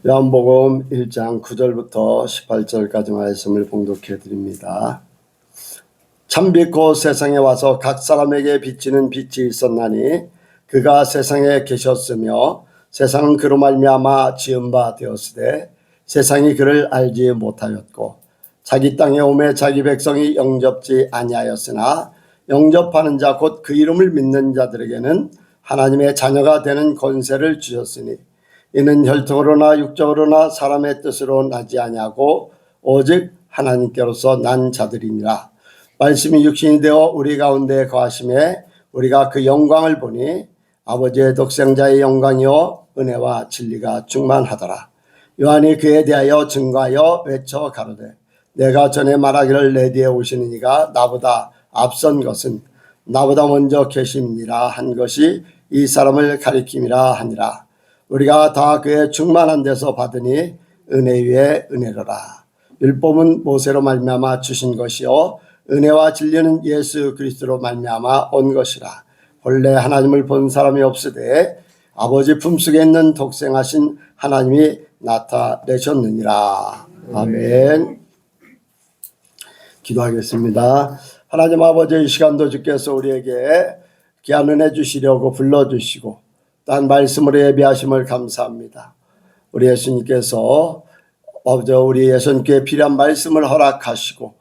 요한복음 1장 9절부터 18절까지 말씀을 봉독해 드립니다. 참빛 곧 세상에 와서 각 사람에게 비치는 빛이 있었나니 그가 세상에 계셨으며 세상은 그로 말미암아 지은 바 되었으되 세상이 그를 알지 못하였고 자기 땅에 오매 자기 백성이 영접지 아니하였으나 영접하는 자 곧 그 이름을 믿는 자들에게는 하나님의 자녀가 되는 권세를 주셨으니 이는 혈통으로나 육적으로나 사람의 뜻으로 나지 아니하고 오직 하나님께로서 난 자들이니라. 말씀이 육신이 되어 우리 가운데 거하심에 우리가 그 영광을 보니 아버지의 독생자의 영광이요 은혜와 진리가 충만하더라. 요한이 그에 대하여 증거하여 외쳐 가로되 내가 전에 말하기를 내 뒤에 오시는 이가 나보다 앞선 것은 나보다 먼저 계심이니라 한 것이 이 사람을 가리킴이라 하니라. 우리가 다 그의 충만한 데서 받으니 은혜 위에 은혜로라. 율법은 모세로 말미암아 주신 것이요 은혜와 진리는 예수 그리스도로 말미암아 온 것이라. 본래 하나님을 본 사람이 없으되 아버지 품속에 있는 독생하신 하나님이 나타내셨느니라. 아멘. 기도하겠습니다. 하나님 아버지, 이 시간도 주께서 우리에게 귀한 은혜 주시려고 불러주시고 딴 말씀으로 예비하심을 감사합니다. 우리 예수님께서 아버지 우리 예수님께 필요한 말씀을 허락하시고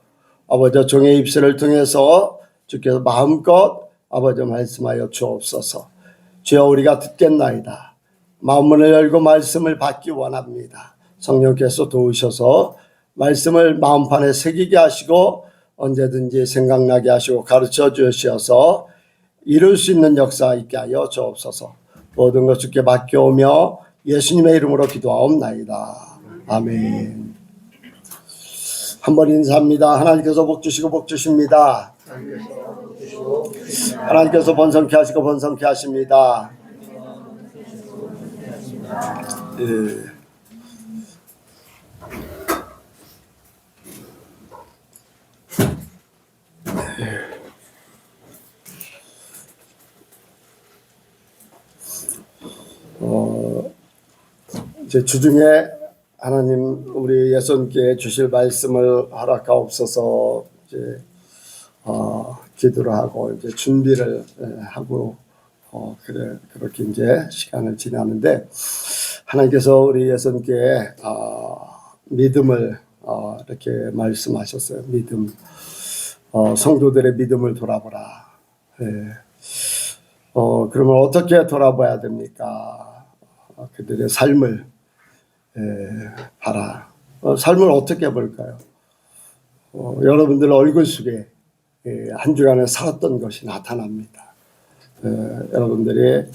아버지 종의 입술을 통해서 주께서 마음껏 아버지 말씀하여 주옵소서. 주여 우리가 듣겠나이다. 마음문을 열고 말씀을 받기 원합니다. 성령께서 도우셔서 말씀을 마음판에 새기게 하시고 언제든지 생각나게 하시고 가르쳐 주셔서 이룰 수 있는 역사 있게 하여 주옵소서. 모든 것 주께 맡겨오며 예수님의 이름으로 기도하옵나이다. 아멘. 한번 인사합니다. 하나님께서 복 주시고 복 주십니다. 하나님께서 번성케 하시고 번성케 하십니다. 예. 이제 주중에 하나님 우리 예수님께 주실 말씀을 허락하옵소서 이제 기도를 하고 이제 준비를 하고 그렇게 이제 시간을 지나는데 하나님께서 우리 예수님께 믿음을 이렇게 말씀하셨어요. 믿음, 성도들의 믿음을 돌아보라. 그러면 어떻게 돌아봐야 됩니까? 그들의 삶을 봐라. 삶을 어떻게 볼까요? 여러분들 얼굴 속에 한 주간에 살았던 것이 나타납니다. 여러분들이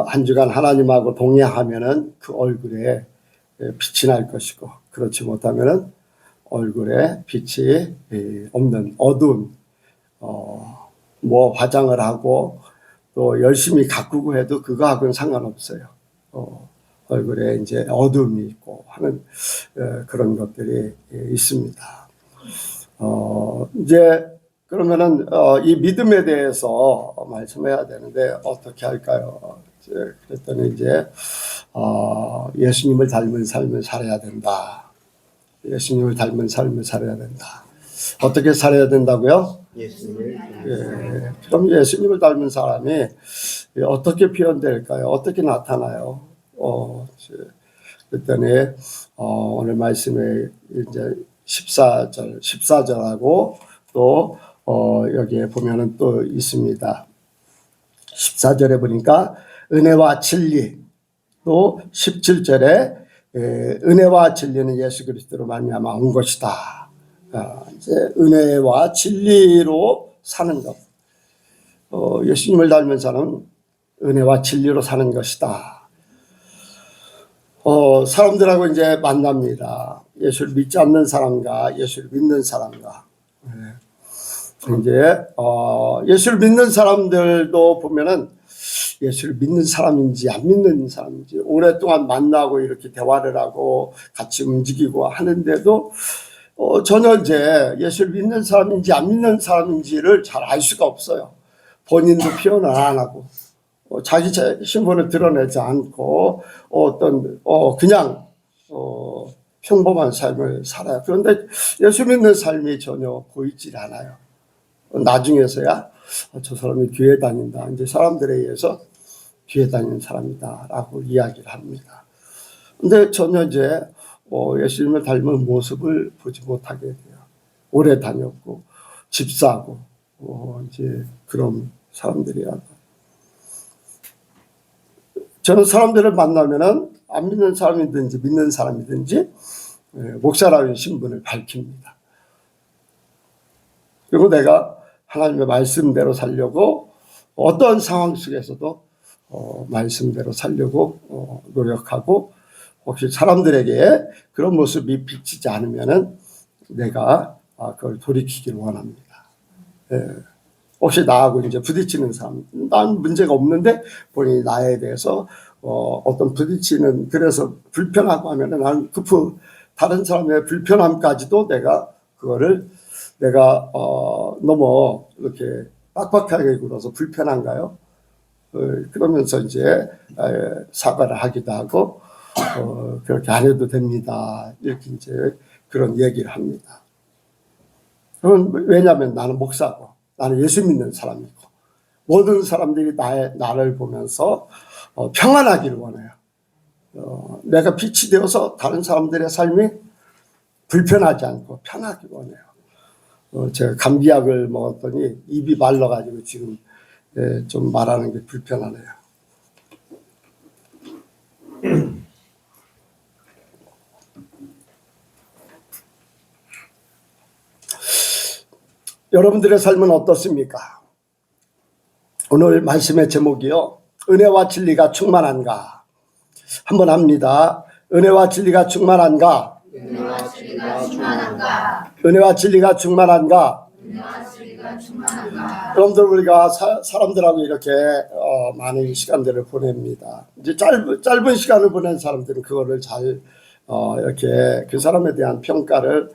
한 주간 하나님하고 동행하면은 그 얼굴에 빛이 날 것이고 그렇지 못하면은 얼굴에 빛이 없는 어두운 뭐 화장을 하고 또 열심히 가꾸고 해도 그거하고는 상관없어요. 얼굴에 이제 어둠이 있고 하는 그런 것들이 있습니다. 이제 그러면은 이 믿음에 대해서 말씀해야 되는데 어떻게 할까요? 그랬더니 이제 예수님을 닮은 삶을 살아야 된다. 예수님을 닮은 삶을 살아야 된다. 어떻게 살아야 된다고요? 그럼 예수님을 닮은 사람이 어떻게 표현될까요? 어떻게 나타나요? 그랬더니 오늘 말씀에 이제 14절하고 또 여기에 보면은 또 있습니다. 14절에 보니까 은혜와 진리, 또 17절에 은혜와 진리는 예수 그리스도로 말미암아 온 것이다. 이제 은혜와 진리로 사는 것. 예수님을 닮은 사람은 은혜와 진리로 사는 것이다. 사람들하고 이제 만납니다. 예수를 믿지 않는 사람과 예수를 믿는 사람과. 이제 예수를 믿는 사람들도 보면은 예수를 믿는 사람인지 안 믿는 사람인지 오랫동안 만나고 이렇게 대화를 하고 같이 움직이고 하는데도 전혀 이제 예수를 믿는 사람인지 안 믿는 사람인지를 잘 알 수가 없어요. 본인도 표현을 안 하고 자기 신분을 드러내지 않고 그냥 평범한 삶을 살아요. 그런데 예수 믿는 삶이 전혀 보이질 않아요. 나중에서야 저 사람이 교회 다닌다. 이제 사람들에 의해서 교회 다니는 사람이다라고 이야기를 합니다. 근데 전혀 이제 예수님을 닮은 모습을 보지 못하게 돼요. 오래 다녔고 집사고 이제 그런 사람들이야. 저는 사람들을 만나면은 안 믿는 사람이든지 믿는 사람이든지 목사라는 신분을 밝힙니다. 그리고 내가 하나님의 말씀대로 살려고 어떤 상황 속에서도 말씀대로 살려고 노력하고, 혹시 사람들에게 그런 모습이 비치지 않으면은 내가 그걸 돌이키기를 원합니다. 혹시 나하고 이제 부딪히는 사람, 난 문제가 없는데 본인이 나에 대해서 어떤 부딪히는, 그래서 불편하고 하면은 난 다른 사람의 불편함까지도 내가 너무 이렇게 빡빡하게 굴어서 불편한가요? 그러면서 이제 사과를 하기도 하고 그렇게 안 해도 됩니다. 이렇게 이제 그런 얘기를 합니다. 왜냐하면 나는 목사고 나는 예수 믿는 사람이고 모든 사람들이 나를 보면서 평안하기를 원해요. 내가 빛이 되어서 다른 사람들의 삶이 불편하지 않고 편하기 원해요. 제가 감기약을 먹었더니 입이 말라가지고 지금 좀 말하는 게 불편하네요. 여러분들의 삶은 어떻습니까? 오늘 말씀의 제목이요, 은혜와 진리가 충만한가? 한번 합니다. 은혜와 진리가 충만한가? 은혜와 진리가 충만한가? 은혜와 진리가 충만한가? 은혜와 진리가 충만한가? 여러분들, 우리가 사람들하고 이렇게 많은 시간들을 보냅니다. 이제 짧은 시간을 보낸 사람들은 그거를 잘 이렇게 그 사람에 대한 평가를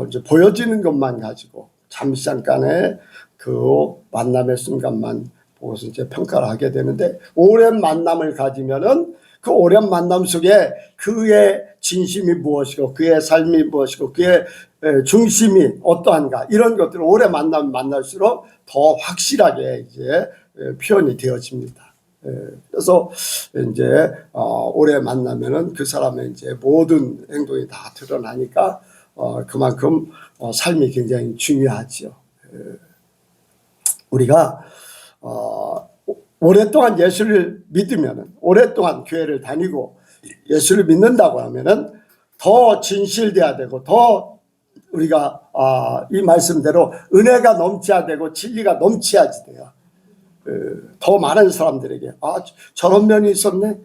이제 보여지는 것만 가지고 잠시간의 그 만남의 순간만 보고서 이제 평가를 하게 되는데, 오랜 만남을 가지면은 그 오랜 만남 속에 그의 진심이 무엇이고 그의 삶이 무엇이고 그의 중심이 어떠한가, 이런 것들을 오래 만날수록 더 확실하게 이제 표현이 되어집니다. 그래서 이제 오래 만나면은 그 사람의 이제 모든 행동이 다 드러나니까 그만큼 삶이 굉장히 중요하죠. 우리가 오랫동안 예수를 믿으면은, 오랫동안 교회를 다니고 예수를 믿는다고 하면은 더 진실돼야 되고, 더 우리가 이 말씀대로 은혜가 넘쳐야 되고 진리가 넘쳐야지 돼요. 더 많은 사람들에게 저런 면이 있었네.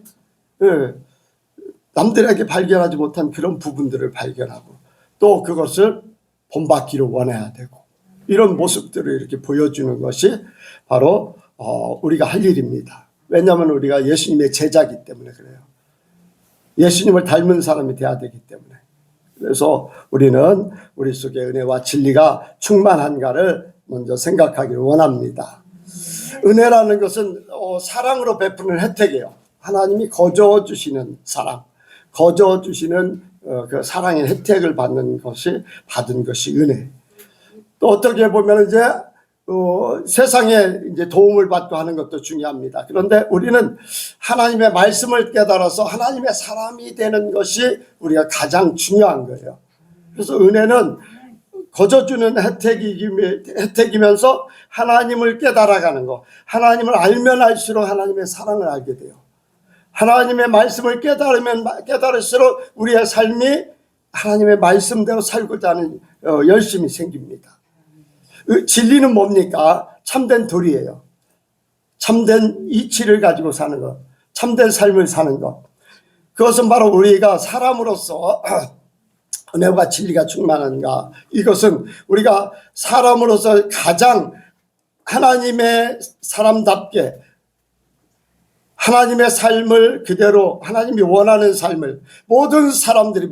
남들에게 발견하지 못한 그런 부분들을 발견하고 또 그것을 본받기를 원해야 되고, 이런 모습들을 이렇게 보여주는 것이 바로 우리가 할 일입니다. 왜냐하면 우리가 예수님의 제자이기 때문에 그래요. 예수님을 닮은 사람이 돼야 되기 때문에. 그래서 우리는 우리 속에 은혜와 진리가 충만한가를 먼저 생각하기를 원합니다. 은혜라는 것은 사랑으로 베푸는 혜택이에요. 하나님이 거저 주시는 사랑, 거저 주시는 그 사랑의 혜택을 받은 것이 은혜. 또 어떻게 보면 이제 세상에 이제 도움을 받고 하는 것도 중요합니다. 그런데 우리는 하나님의 말씀을 깨달아서 하나님의 사람이 되는 것이 우리가 가장 중요한 거예요. 그래서 은혜는 거저 주는 혜택이면서 하나님을 깨달아가는 거, 하나님을 알면 알수록 하나님의 사랑을 알게 돼요. 하나님의 말씀을 깨달을수록 우리의 삶이 하나님의 말씀대로 살고자 하는 열심이 생깁니다. 진리는 뭡니까? 참된 도리예요. 참된 이치를 가지고 사는 것, 참된 삶을 사는 것. 그것은 바로 우리가 사람으로서 은혜와 진리가 충만한가, 이것은 우리가 사람으로서 가장 하나님의 사람답게 하나님의 삶을 그대로, 하나님이 원하는 삶을, 모든 사람들이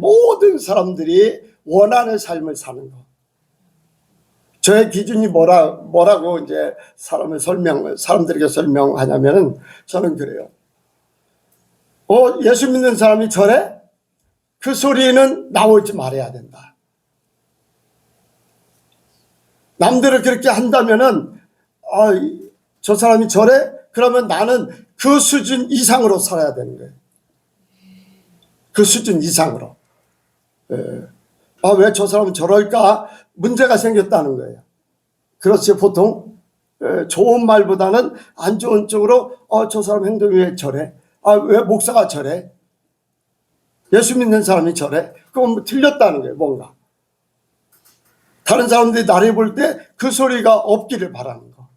원하는 삶을 사는 것. 저의 기준이 뭐라고 이제 사람들에게 설명하냐면은 저는 그래요. 예수 믿는 사람이 저래? 그 소리는 나오지 말아야 된다. 남들을 그렇게 한다면은, 저 사람이 저래? 그러면 나는 그 수준 이상으로 살아야 되는 거예요. 그 수준 이상으로. 왜 저 사람은 저럴까? 문제가 생겼다는 거예요. 그렇지, 보통. 좋은 말보다는 안 좋은 쪽으로, 저 사람 행동이 왜 저래? 왜 목사가 저래? 예수 믿는 사람이 저래? 그건 뭐 틀렸다는 거예요, 뭔가. 다른 사람들이 나를 볼 때 그 소리가 없기를 바라는 거.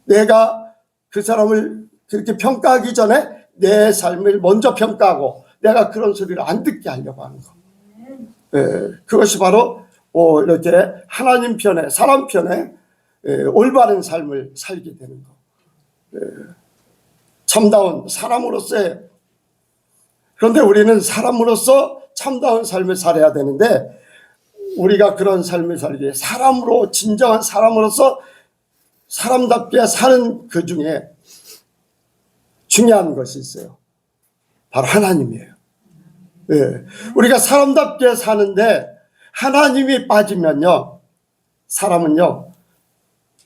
내가 그 사람을 그렇게 평가하기 전에 내 삶을 먼저 평가하고 내가 그런 소리를 안 듣게 하려고 하는 거. 그것이 바로 이렇게 하나님 편에, 사람 편에 올바른 삶을 살게 되는 거. 참다운 사람으로서의, 그런데 우리는 사람으로서 참다운 삶을 살아야 되는데, 우리가 그런 삶을 살기 위해 사람으로, 진정한 사람으로서 사람답게 사는 그 중에 중요한 것이 있어요. 바로 하나님이에요. 우리가 사람답게 사는데 하나님이 빠지면요, 사람은요,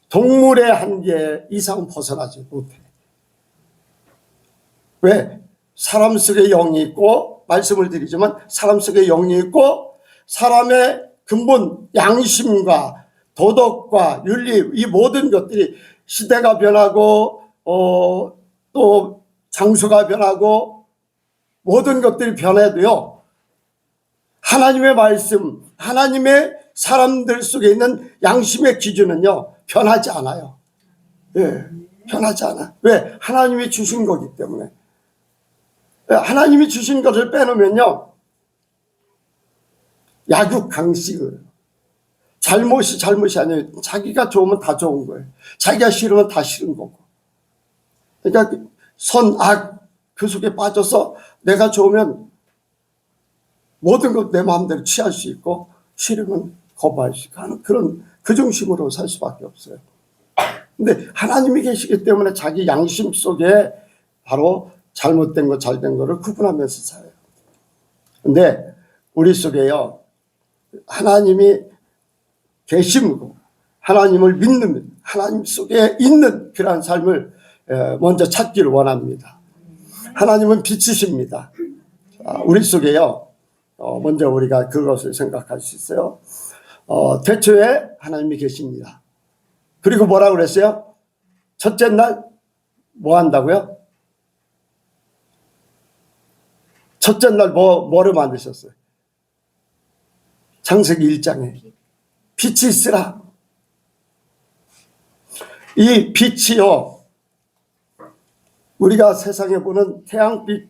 동물의 한계 이상 벗어나지 못해. 왜? 사람 속에 영이 있고, 말씀을 드리지만 사람 속에 영이 있고, 사람의 근본 양심과 도덕과 윤리, 이 모든 것들이 시대가 변하고 또 장소가 변하고 모든 것들이 변해도요, 하나님의 말씀, 하나님의 사람들 속에 있는 양심의 기준은요, 변하지 않아요. 변하지 않아. 왜? 하나님이 주신 거기 때문에. 하나님이 주신 것을 빼놓으면요, 약육강식을, 잘못이 아니에요. 자기가 좋으면 다 좋은 거예요. 자기가 싫으면 다 싫은 거고. 그러니까 선, 악, 그 속에 빠져서 내가 좋으면 모든 것 내 마음대로 취할 수 있고, 싫으면 거부할 수 있고 하는 그런 그 중심으로 살 수밖에 없어요. 근데 하나님이 계시기 때문에 자기 양심 속에 바로 잘못된 거, 잘된 거를 구분하면서 살아요. 근데 우리 속에요, 하나님이 계심으로 하나님을 믿는, 하나님 속에 있는 그러한 삶을 먼저 찾기를 원합니다. 하나님은 빛이십니다. 우리 속에요, 먼저 우리가 그것을 생각할 수 있어요. 태초에 하나님이 계십니다. 그리고 뭐라고 그랬어요? 첫째 날 뭐 한다고요? 첫째 날 뭐를 만드셨어요? 창세기 1장에 빛이 있으라. 이 빛이요, 우리가 세상에 보는 태양빛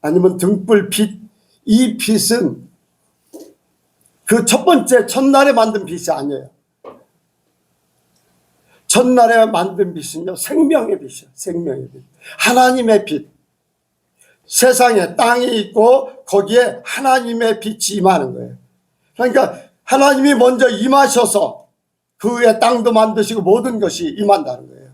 아니면 등불빛, 이 빛은 그 첫 번째 첫날에 만든 빛이 아니에요. 첫날에 만든 빛은요, 생명의 빛이에요. 생명의 빛. 하나님의 빛. 세상에 땅이 있고 거기에 하나님의 빛이 임하는 거예요. 그러니까 하나님이 먼저 임하셔서 그 위에 땅도 만드시고 모든 것이 임한다는 거예요.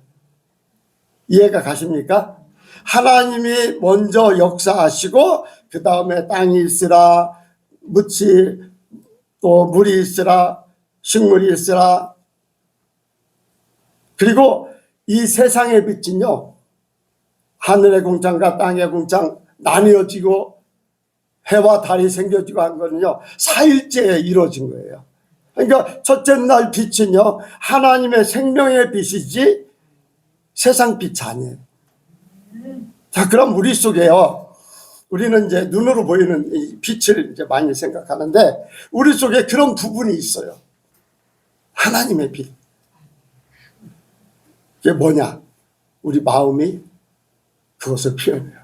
이해가 가십니까? 하나님이 먼저 역사하시고 그 다음에 땅이 있으라, 묻이 또 물이 있으라, 식물이 있으라. 그리고 이 세상의 빛은요, 하늘의 궁창과 땅의 궁창 나뉘어지고 해와 달이 생겨지고 한 거는요, 4일째에 이루어진 거예요. 그러니까 첫째 날 빛은요, 하나님의 생명의 빛이지 세상 빛이 아니에요. 자, 그럼 우리 속에요, 우리는 이제 눈으로 보이는 이 빛을 이제 많이 생각하는데 우리 속에 그런 부분이 있어요. 하나님의 빛. 그게 뭐냐? 우리 마음이 그것을 표현해요.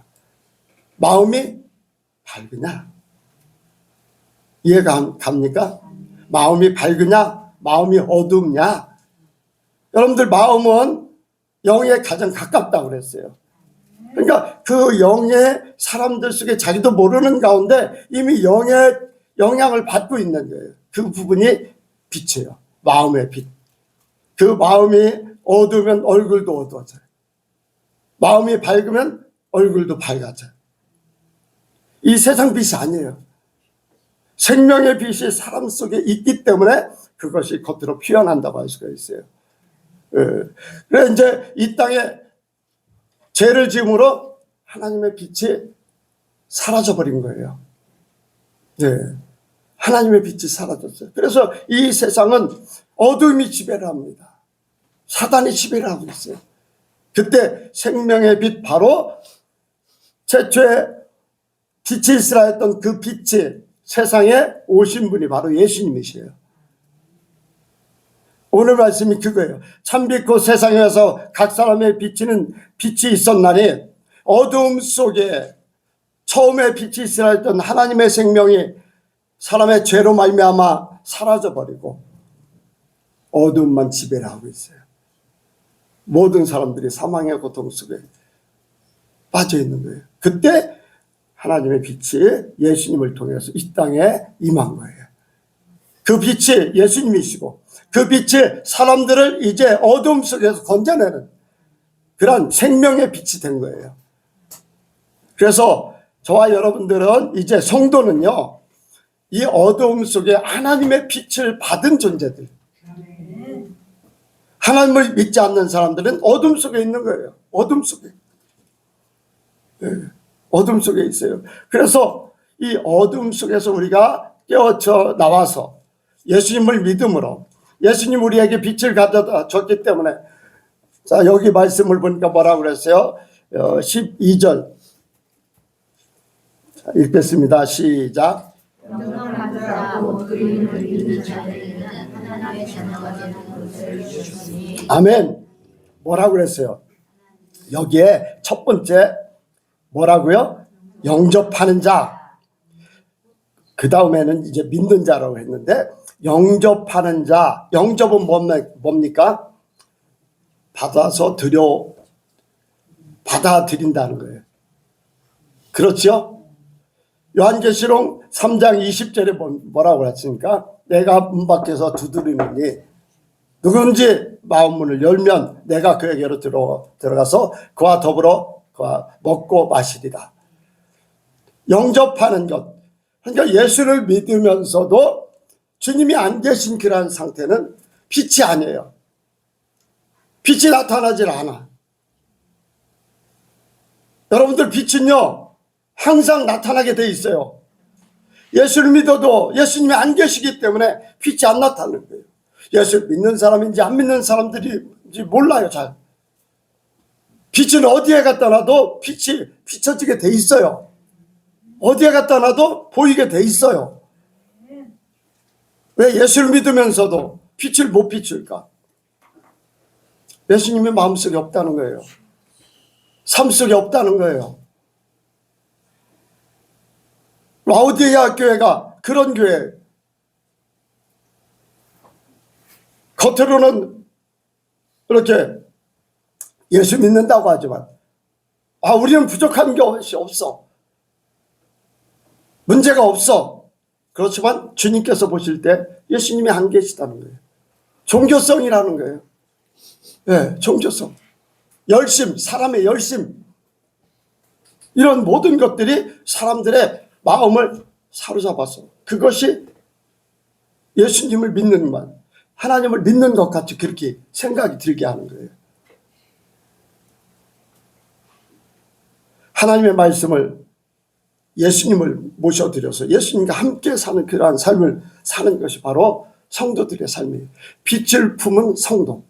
마음이 밝으냐? 이해가 갑니까? 마음이 밝으냐? 마음이 어둡냐? 여러분들 마음은 영에 가장 가깝다고 그랬어요. 그러니까 그 영의 사람들 속에 자기도 모르는 가운데 이미 영의 영향을 받고 있는 거예요. 그 부분이 빛이에요. 마음의 빛. 그 마음이 어두우면 얼굴도 어두워져요. 마음이 밝으면 얼굴도 밝아져요. 이 세상 빛이 아니에요. 생명의 빛이 사람 속에 있기 때문에 그것이 겉으로 피어난다고 할 수가 있어요. 그래서 이제 이 땅에 죄를 지음으로 하나님의 빛이 사라져버린 거예요. 네. 하나님의 빛이 사라졌어요. 그래서 이 세상은 어둠이 지배를 합니다. 사단이 지배를 하고 있어요. 그때 생명의 빛, 바로 최초에 빛이 있으라 했던 그 빛이 세상에 오신 분이 바로 예수님이시에요. 오늘 말씀이 그거예요. 참빛고 세상에 와서 각 사람의 비치는 빛이 있었나니 어두움 속에 처음에 빛이 있으라 했던 하나님의 생명이 사람의 죄로 말미암아 사라져버리고 어두움만 지배를 하고 있어요. 모든 사람들이 사망의 고통 속에 빠져 있는 거예요. 그때 하나님의 빛이 예수님을 통해서 이 땅에 임한 거예요. 그 빛이 예수님이시고 그 빛이 사람들을 이제 어둠 속에서 건져내는 그런 생명의 빛이 된 거예요. 그래서 저와 여러분들은 이제 성도는요, 이 어두움 속에 하나님의 빛을 받은 존재들. 하나님을 믿지 않는 사람들은 어둠 속에 있는 거예요. 어둠 속에. 네, 어둠 속에 있어요. 그래서 이 어둠 속에서 우리가 깨어져 나와서 예수님을 믿음으로 예수님 우리에게 빛을 가져다 줬기 때문에, 자, 여기 말씀을 보니까 뭐라고 그랬어요? 12절. 자, 읽겠습니다. 시작. 아멘. 뭐라고 그랬어요? 여기에 첫 번째 뭐라고요? 영접하는 자. 그 다음에는 이제 믿는 자라고 했는데, 영접하는 자. 영접은 뭡니까? 받아들인다는 거예요. 그렇죠? 요한계시록 3장 20절에 뭐라고 했습니까? 내가 문 밖에서 두드리느니 누군지 마음문을 열면 내가 그에게로 들어가서 그와 더불어 그와 먹고 마시리라. 영접하는 것. 그러니까 예수를 믿으면서도 주님이 안 계신 그러한 상태는 빛이 아니에요. 빛이 나타나질 않아. 여러분들, 빛은요 항상 나타나게 돼 있어요. 예수를 믿어도 예수님이 안 계시기 때문에 빛이 안 나타나는 거예요. 예수를 믿는 사람인지 안 믿는 사람들인지 몰라요, 잘. 빛은 어디에 갖다 놔도 빛이 비춰지게 돼 있어요. 어디에 갖다 놔도 보이게 돼 있어요. 왜 예수를 믿으면서도 빛을 못 비출까? 예수님의 마음속에 없다는 거예요. 삶 속에 없다는 거예요. 라오디게아 교회가 그런 교회예요. 겉으로는 그렇게 예수 믿는다고 하지만 우리는 부족한 것이 없어. 문제가 없어. 그렇지만 주님께서 보실 때 예수님이 안 계시다는 거예요. 종교성이라는 거예요. 네, 종교성. 열심, 사람의 열심. 이런 모든 것들이 사람들의 마음을 사로잡아서 그것이 예수님을 믿는 말, 하나님을 믿는 것 같이 그렇게 생각이 들게 하는 거예요. 하나님의 말씀을, 예수님을 모셔드려서 예수님과 함께 사는 그러한 삶을 사는 것이 바로 성도들의 삶이에요. 빛을 품은 성도.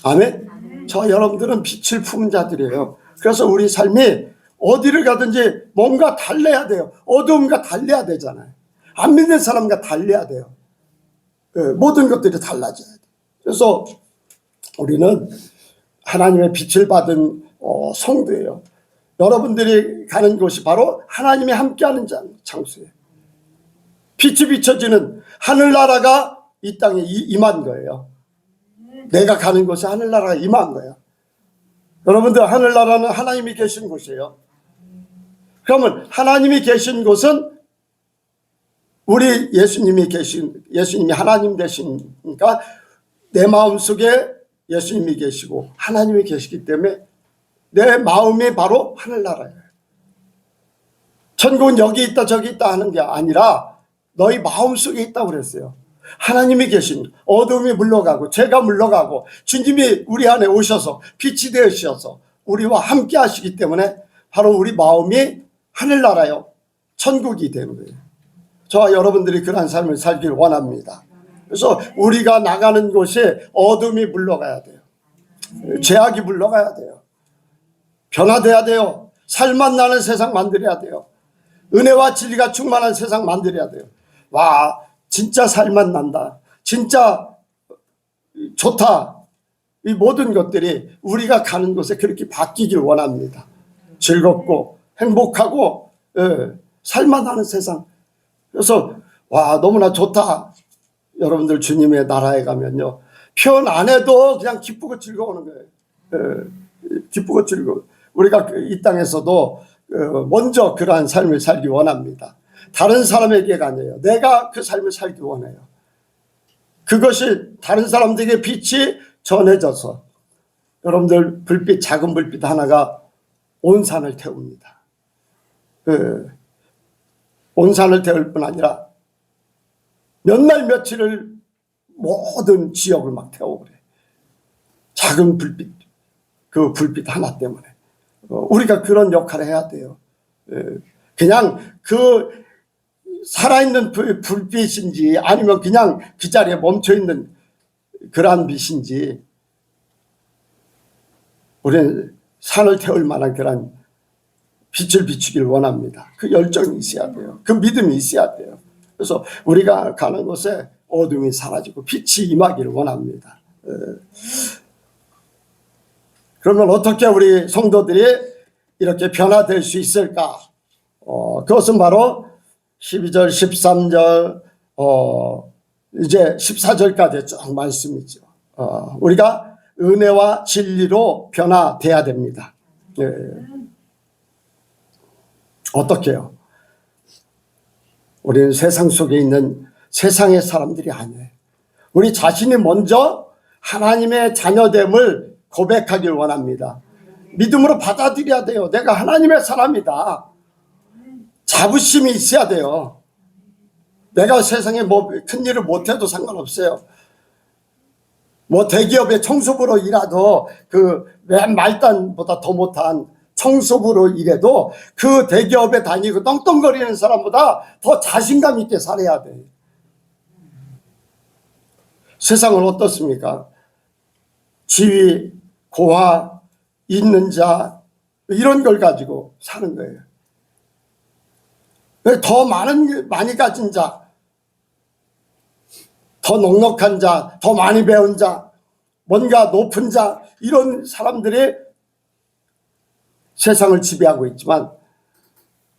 아멘. 저 여러분들은 빛을 품은 자들이에요. 그래서 우리 삶이 어디를 가든지 뭔가 달래야 돼요. 어두움과 달래야 되잖아요. 안 믿는 사람과 달래야 돼요. 모든 것들이 달라져야 돼요. 그래서 우리는 하나님의 빛을 받은 성도예요. 여러분들이 가는 곳이 바로 하나님이 함께하는 장소예요. 빛이 비춰지는 하늘나라가 이 땅에 임한 거예요. 내가 가는 곳에 하늘나라가 임한 거예요. 여러분들, 하늘나라는 하나님이 계신 곳이에요. 그러면 하나님이 계신 곳은 우리 예수님이 하나님 되시니까 내 마음속에 예수님이 계시고 하나님이 계시기 때문에 내 마음이 바로 하늘나라예요. 천국은 여기 있다 저기 있다 하는 게 아니라 너희 마음속에 있다고 그랬어요. 하나님이 계신, 어둠이 물러가고 죄가 물러가고 주님이 우리 안에 오셔서 빛이 되어주셔서 우리와 함께 하시기 때문에 바로 우리 마음이 하늘나라요, 천국이 되는 거예요. 저와 여러분들이 그러한 삶을 살길 원합니다. 그래서 우리가 나가는 곳에 어둠이 물러가야 돼요. 죄악이 물러가야 돼요. 변화돼야 돼요. 살맛 나는 세상 만들어야 돼요. 은혜와 진리가 충만한 세상 만들어야 돼요. 와, 진짜 살맛 난다. 진짜 좋다. 이 모든 것들이 우리가 가는 곳에 그렇게 바뀌길 원합니다. 즐겁고 행복하고 살맛 나는 세상. 그래서 와, 너무나 좋다. 여러분들 주님의 나라에 가면요, 표현 안 해도 그냥 기쁘고 즐거우는 거예요. 기쁘고 즐거워. 우리가 이 땅에서도 먼저 그러한 삶을 살기 원합니다. 다른 사람에게가 아니에요. 내가 그 삶을 살기 원해요. 그것이 다른 사람들에게 빛이 전해져서 여러분들 불빛, 작은 불빛 하나가 온 산을 태웁니다. 온 산을 태울 뿐 아니라 몇 날 며칠을 모든 지역을 막 태워버려요. 작은 불빛, 그 불빛 하나 때문에. 우리가 그런 역할을 해야 돼요. 그냥 그 살아있는 불빛인지 아니면 그냥 그 자리에 멈춰있는 그러한 빛인지 우리는 산을 태울 만한 그러한 빛을 비추길 원합니다. 그 열정이 있어야 돼요. 그 믿음이 있어야 돼요. 그래서 우리가 가는 곳에 어둠이 사라지고 빛이 임하기를 원합니다. 그러면 어떻게 우리 성도들이 이렇게 변화될 수 있을까? 그것은 바로 12절, 13절, 이제 14절까지 쭉 말씀이죠. 우리가 은혜와 진리로 변화돼야 됩니다. 어떻게요? 우리는 세상 속에 있는 세상의 사람들이 아니에요. 우리 자신이 먼저 하나님의 자녀됨을 고백하길 원합니다. 믿음으로 받아들여야 돼요. 내가 하나님의 사람이다. 자부심이 있어야 돼요. 내가 세상에 뭐 큰일을 못해도 상관없어요. 뭐 대기업의 청소부로 일하도 그 맨 말단보다 더 못한 청소부로 일해도 그 대기업에 다니고 떵떵거리는 사람보다 더 자신감 있게 살아야 돼요. 세상은 어떻습니까? 지위, 고화, 있는 자, 이런 걸 가지고 사는 거예요. 더 많이 가진 자, 더 넉넉한 자, 더 많이 배운 자, 뭔가 높은 자, 이런 사람들이 세상을 지배하고 있지만,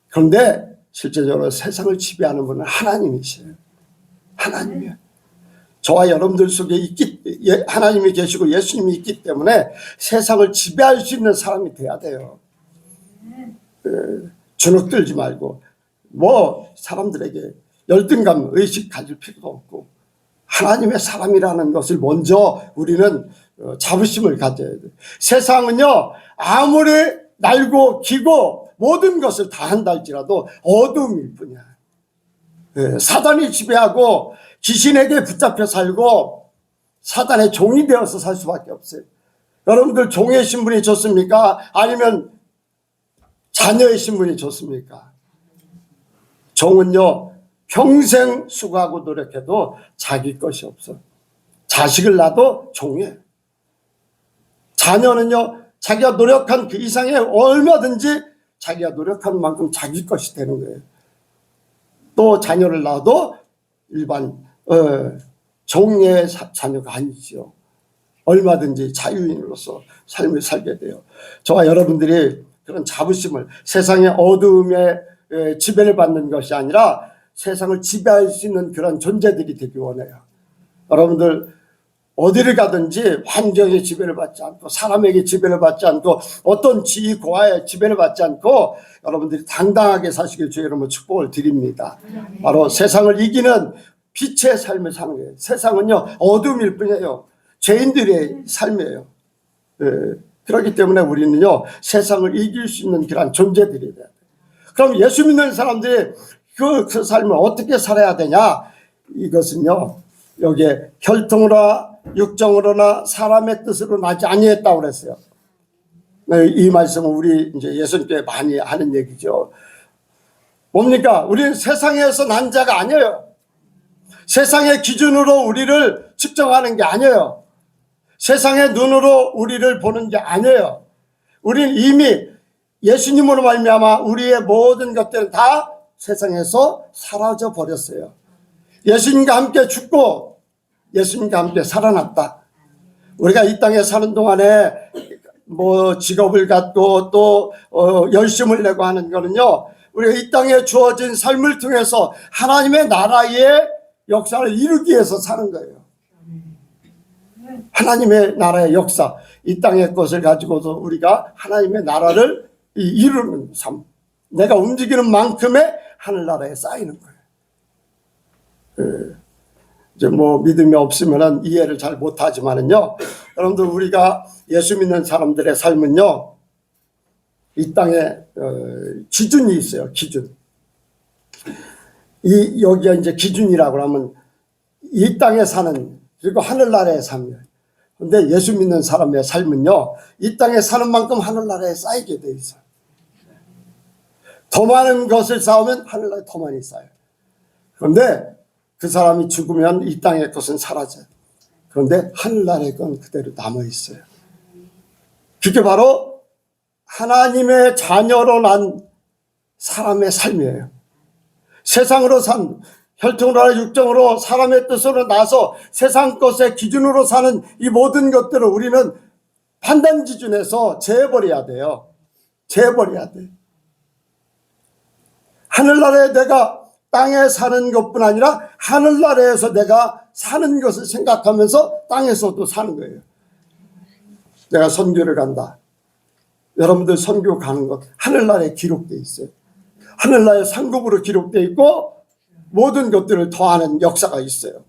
그런데 실제적으로 세상을 지배하는 분은 하나님이세요. 하나님이에요. 저와 여러분들 속에 하나님이 계시고 예수님이 있기 때문에 세상을 지배할 수 있는 사람이 돼야 돼요. 주눅들지 말고 뭐 사람들에게 열등감, 의식 가질 필요도 없고 하나님의 사람이라는 것을 먼저 우리는 자부심을 가져야 돼요. 세상은요, 아무리 날고 기고 모든 것을 다 한다 할지라도 어둠일 뿐이야. 사단이 지배하고 귀신에게 붙잡혀 살고 사단의 종이 되어서 살 수밖에 없어요. 여러분들 종의 신분이 좋습니까? 아니면 자녀의 신분이 좋습니까? 종은요, 평생 수고하고 노력해도 자기 것이 없어. 자식을 낳아도 종이에요. 자녀는요, 자기가 노력한 그 이상의 얼마든지 자기가 노력한 만큼 자기 것이 되는 거예요. 또 자녀를 낳아도 일반 종의 자녀가 아니죠. 얼마든지 자유인으로서 삶을 살게 돼요. 저와 여러분들이 그런 자부심을, 세상의 어둠에 지배를 받는 것이 아니라 세상을 지배할 수 있는 그런 존재들이 되기 원해요. 여러분들 어디를 가든지 환경에 지배를 받지 않고 사람에게 지배를 받지 않고 어떤 지위 고하에 지배를 받지 않고 여러분들이 당당하게 사시길 주의 이름으로 축복을 드립니다. 바로 세상을 이기는 빛의 삶을 사는 거예요. 세상은요 어둠일 뿐이에요. 죄인들의 삶이에요. 그렇기 때문에 우리는요 세상을 이길 수 있는 그런 존재들이 돼요. 그럼 예수 믿는 사람들이 그 삶을 어떻게 살아야 되냐? 이것은요 여기에 혈통으로나 육정으로나 사람의 뜻으로 나지 아니했다고 그랬어요. 이 말씀은 우리 이제 예수님께 많이 하는 얘기죠. 뭡니까? 우리는 세상에서 난 자가 아니에요. 세상의 기준으로 우리를 측정하는 게 아니에요. 세상의 눈으로 우리를 보는 게 아니에요. 우리는 이미 예수님으로 말미암아 우리의 모든 것들은 다 세상에서 사라져 버렸어요. 예수님과 함께 죽고 예수님과 함께 살아났다. 우리가 이 땅에 사는 동안에 뭐 직업을 갖고 또 열심을 내고 하는 거는요 우리가 이 땅에 주어진 삶을 통해서 하나님의 나라의 역사를 이루기 위해서 사는 거예요. 하나님의 나라의 역사, 이 땅의 것을 가지고서 우리가 하나님의 나라를 이루는 삶, 내가 움직이는 만큼의 하늘나라에 쌓이는 거예요. 이제 뭐 믿음이 없으면 이해를 잘 못하지만은요, 여러분들 우리가 예수 믿는 사람들의 삶은요, 이 땅에 기준이 있어요. 기준. 여기가 이제 기준이라고 하면 이 땅에 사는 그리고 하늘나라의 삶이에요. 그런데 예수 믿는 사람의 삶은요, 이 땅에 사는 만큼 하늘나라에 쌓이게 돼 있어요. 더 많은 것을 쌓으면 하늘나라에 더 많이 쌓여요. 그런데 그 사람이 죽으면 이 땅의 것은 사라져요. 그런데 하늘나라의 건 그대로 남아 있어요. 그게 바로 하나님의 자녀로 난 사람의 삶이에요. 세상으로 산 혈통으로 육정으로 사람의 뜻으로 나서 세상 것의 기준으로 사는 이 모든 것들을 우리는 판단 기준에서 제해버려야 돼요. 제해버려야 돼. 하늘나라에 내가 땅에 사는 것뿐 아니라 하늘나라에서 내가 사는 것을 생각하면서 땅에서도 사는 거예요. 내가 선교를 간다. 여러분들 선교 가는 것 하늘나라에 기록되어 있어요. 하늘나라의 상급으로 기록되어 있고 모든 것들을 더하는 역사가 있어요.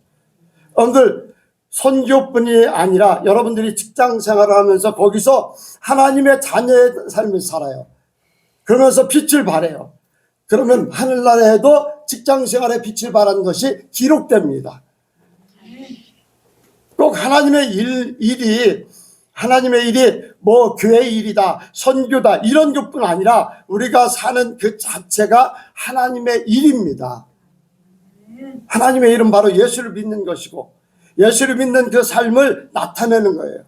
여러분들 선교뿐이 아니라 여러분들이 직장 생활을 하면서 거기서 하나님의 자녀의 삶을 살아요. 그러면서 빛을 발해요. 그러면 하늘나라에도 직장 생활에 빛을 발하는 것이 기록됩니다. 꼭 하나님의 일이 뭐 교회 일이다, 선교다 이런 것뿐 아니라 우리가 사는 그 자체가 하나님의 일입니다. 하나님의 일은 바로 예수를 믿는 것이고 예수를 믿는 그 삶을 나타내는 거예요.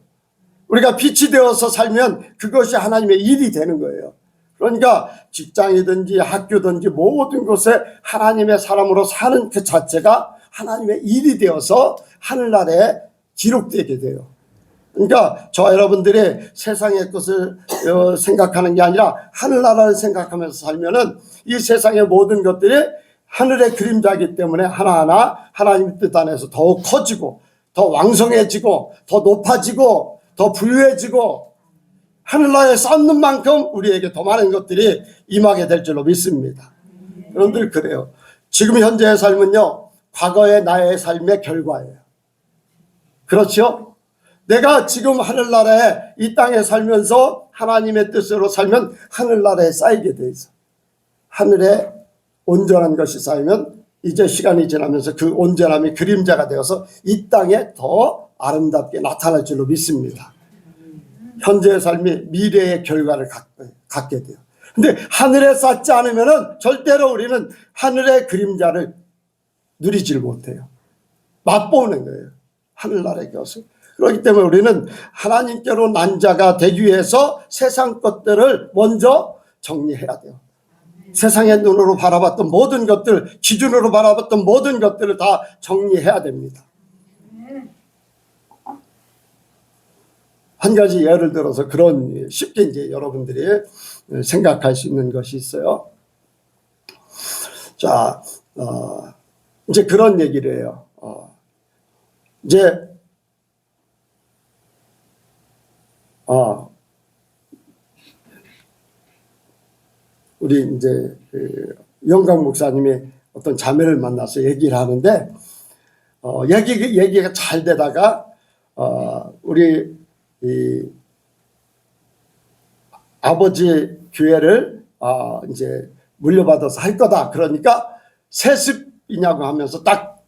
우리가 빛이 되어서 살면 그것이 하나님의 일이 되는 거예요. 그러니까 직장이든지 학교든지 모든 곳에 하나님의 사람으로 사는 그 자체가 하나님의 일이 되어서 하늘나라에 기록되게 돼요. 그러니까 저와 여러분들이 세상의 것을 생각하는 게 아니라 하늘나라를 생각하면서 살면은 이 세상의 모든 것들이 하늘의 그림자이기 때문에 하나하나 하나님의 뜻 안에서 더욱 커지고 더 왕성해지고 더 높아지고 더 부유해지고 하늘나라에 쌓는 만큼 우리에게 더 많은 것들이 임하게 될 줄로 믿습니다. 여러분들 그래요. 지금 현재의 삶은요, 과거의 나의 삶의 결과예요. 그렇죠? 내가 지금 하늘나라에 이 땅에 살면서 하나님의 뜻으로 살면 하늘나라에 쌓이게 돼 있어. 하늘에 온전한 것이 쌓이면 이제 시간이 지나면서 그 온전함이 그림자가 되어서 이 땅에 더 아름답게 나타날 줄로 믿습니다. 현재의 삶이 미래의 결과를 갖게 돼요. 근데 하늘에 쌓지 않으면은 절대로 우리는 하늘의 그림자를 누리질 못해요. 맛보는 거예요. 하늘나라의 것을. 그렇기 때문에 우리는 하나님께로 난 자가 되기 위해서 세상 것들을 먼저 정리해야 돼요. 세상의 눈으로 바라봤던 모든 것들, 기준으로 바라봤던 모든 것들을 다 정리해야 됩니다. 한 가지 예를 들어서 그런 쉽게 이제 여러분들이 생각할 수 있는 것이 있어요. 자, 이제 그런 얘기를 해요. 이제 우리 이제 영광 목사님이 어떤 자매를 만나서 얘기를 하는데 얘기가 잘 되다가 우리 이 아버지 교회를 이제 물려받아서 할 거다. 그러니까 세습이냐고 하면서 딱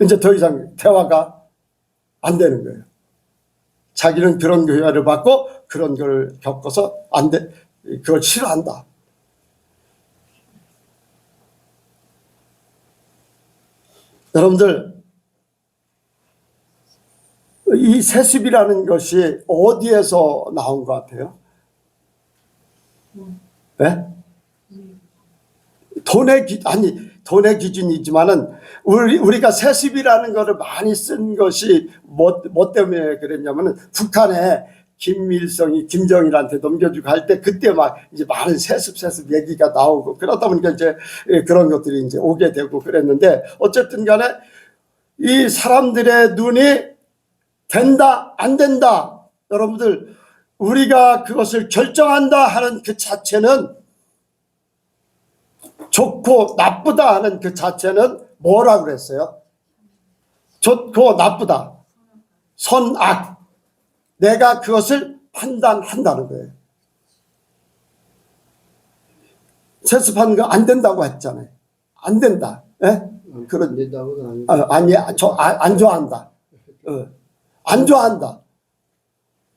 이제 더 이상 대화가 안 되는 거예요. 자기는 그런 교회를 받고 그런 걸 겪어서 안 돼. 그걸 싫어한다. 여러분들, 이 세습이라는 것이 어디에서 나온 것 같아요? 네? 돈의 기준이지만은 우리가 세습이라는 것을 많이 쓴 것이 뭐 때문에 그랬냐면은 북한에 김일성이 김정일한테 넘겨주고 할 때 그때 막 이제 많은 세습 얘기가 나오고 그러다 보니까 이제 그런 것들이 이제 오게 되고 그랬는데 어쨌든 간에 이 사람들의 눈이 된다 안 된다, 여러분들 우리가 그것을 결정한다 하는 그 자체는, 좋고 나쁘다 하는 그 자체는 뭐라고 그랬어요? 좋고 나쁘다, 선악, 내가 그것을 판단한다는 거예요. 세습하는 거 안 된다고 했잖아요. 안 된다. 예? 그런 안 좋아한다. 안 좋아한다.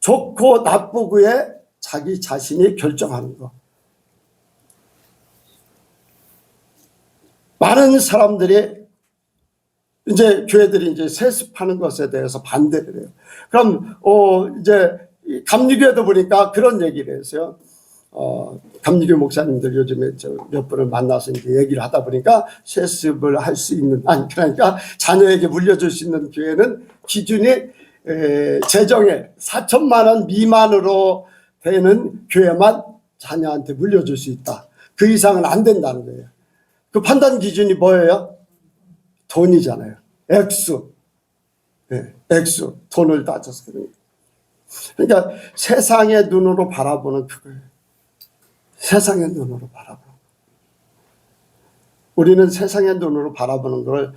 좋고 나쁘고에 자기 자신이 결정하는 거. 많은 사람들이 이제 교회들이 이제 세습하는 것에 대해서 반대를 해요. 그럼 이제 감리교회도 보니까 그런 얘기를 했어요. 감리교 목사님들 요즘에 몇 분을 만나서 이제 얘기를 하다 보니까 세습을 할 수 있는, 그러니까 자녀에게 물려줄 수 있는 교회는 기준이 재정에 4천만 원 미만으로 되는 교회만 자녀한테 물려줄 수 있다. 그 이상은 안 된다는 거예요. 그 판단 기준이 뭐예요? 돈이잖아요. 액수. 네, 액수. 돈을 따져서. 그러니까 세상의 눈으로 바라보는 그거예요. 세상의 눈으로 바라보는. 우리는 세상의 눈으로 바라보는 걸